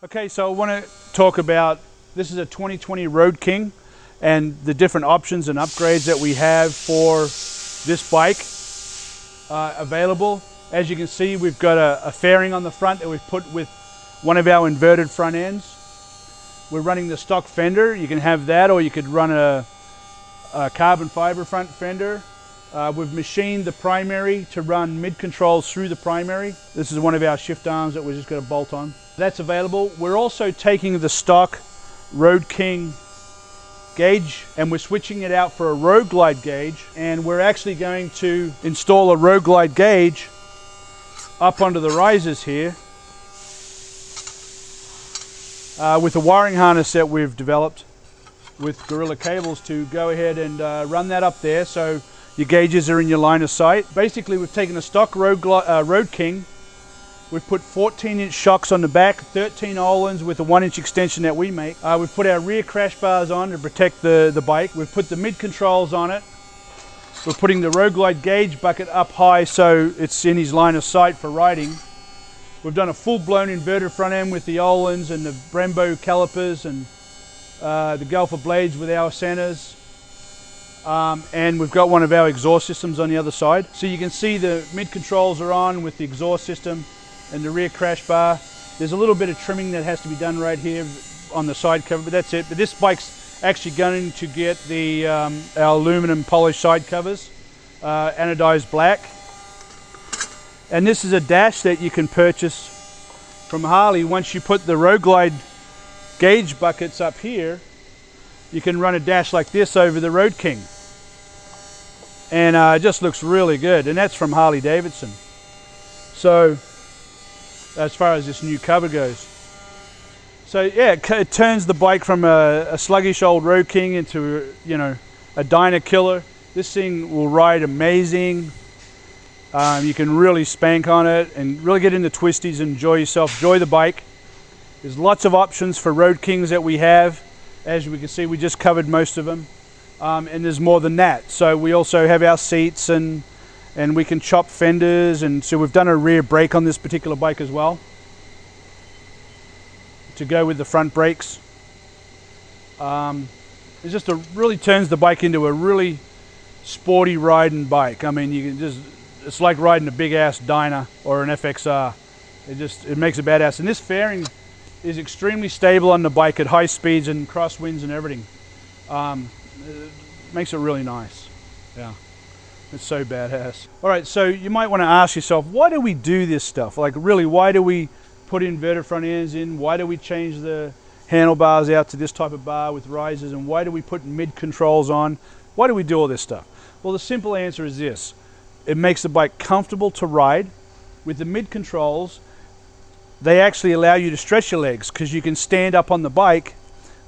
Okay, so I want to talk about, this is a 2020 Road King and the different options and upgrades that we have for this bike available. As you can see, we've got a fairing on the front that we've put with one of our inverted front ends. We're running the stock fender. You can have that, or you could run a carbon fiber front fender. We've machined the primary to run mid-controls through the primary. This is one of our shift arms that we're just going to bolt on. That's available. We're also taking the stock Road King gauge and we're switching it out for a Road Glide gauge, and we're actually going to install a Road Glide gauge up onto the risers here with a wiring harness that we've developed with Gorilla cables to go ahead and run that up there so your gauges are in your line of sight. Basically, we've taken a stock Road King. We've put 14-inch shocks on the back, 13 Öhlins with a 1-inch extension that we make. We've put our rear crash bars on to protect the bike. We've put the mid-controls on it. We're putting the Road Glide gauge bucket up high so it's in his line of sight for riding. We've done a full-blown inverted front end with the Öhlins and the Brembo calipers and the Galfer blades with our centers. And we've got one of our exhaust systems on the other side. So you can see the mid-controls are on with the exhaust system and the rear crash bar. There's a little bit of trimming that has to be done right here on the side cover, but that's it. But this bike's actually going to get the our aluminum polished side covers, anodized black. And this is a dash that you can purchase from Harley. Once you put the Road Glide gauge buckets up here, you can run a dash like this over the Road King. And it just looks really good, and that's from Harley Davidson. So as far as this new cover goes, so yeah, it turns the bike from a sluggish old Road King into, you know, a dyno killer. This thing will ride amazing. You can really spank on it and really get into twisties and enjoy yourself, enjoy the bike. There's lots of options for Road Kings that we have. As we can see, we just covered most of them. And there's more than that. So we also have our seats and we can chop fenders, and so we've done a rear brake on this particular bike as well to go with the front brakes. It just really turns the bike into a really sporty riding bike. I mean, you can just, it's like riding a big ass Dyna or an FXR. It makes a badass. And this fairing is extremely stable on the bike at high speeds and crosswinds and everything. It makes it really nice. Yeah, it's so badass. All right, so you might want to ask yourself, why do we do this stuff? Like, really, why do we put inverted front ends in? Why do we change the handlebars out to this type of bar with risers? And why do we put mid controls on? Why do we do all this stuff? Well, the simple answer is this. It makes the bike comfortable to ride. With the mid controls, they actually allow you to stretch your legs because you can stand up on the bike,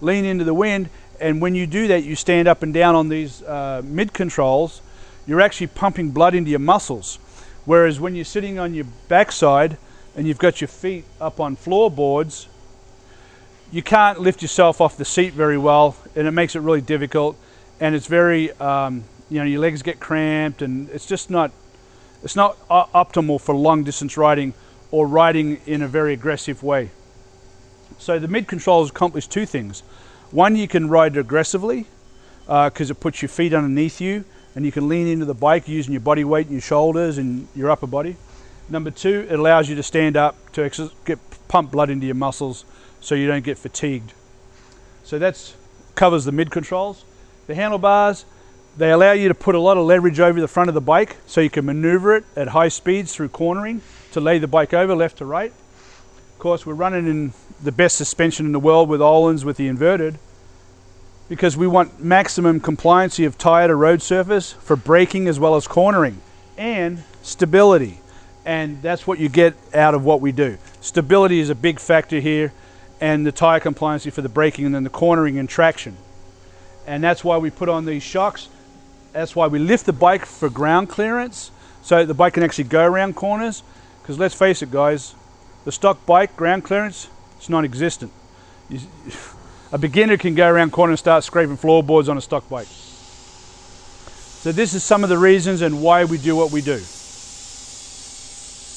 lean into the wind, and when you do that, you stand up and down on these mid controls, you're actually pumping blood into your muscles. Whereas when you're sitting on your backside and you've got your feet up on floorboards, you can't lift yourself off the seat very well, and it makes it really difficult. And it's very, you know, your legs get cramped, and it's just not, it's not optimal for long distance riding or riding in a very aggressive way. So the mid controls accomplish two things. One, you can ride aggressively because it puts your feet underneath you and you can lean into the bike using your body weight and your shoulders and your upper body. Number two, it allows you to stand up to get pump blood into your muscles so you don't get fatigued. So that covers the mid controls. The handlebars, they allow you to put a lot of leverage over the front of the bike so you can maneuver it at high speeds through cornering to lay the bike over left to right. Of course, we're running in the best suspension in the world with Öhlins with the inverted because we want maximum compliancy of tire to road surface for braking as well as cornering and stability. And that's what you get out of what we do. Stability is a big factor here, and the tire compliancy for the braking and then the cornering and traction. And that's why we put on these shocks. That's why we lift the bike for ground clearance so the bike can actually go around corners. Because let's face it, guys, the stock bike ground clearance, it's non-existent. A beginner can go around corner and start scraping floorboards on a stock bike. So this is some of the reasons and why we do what we do.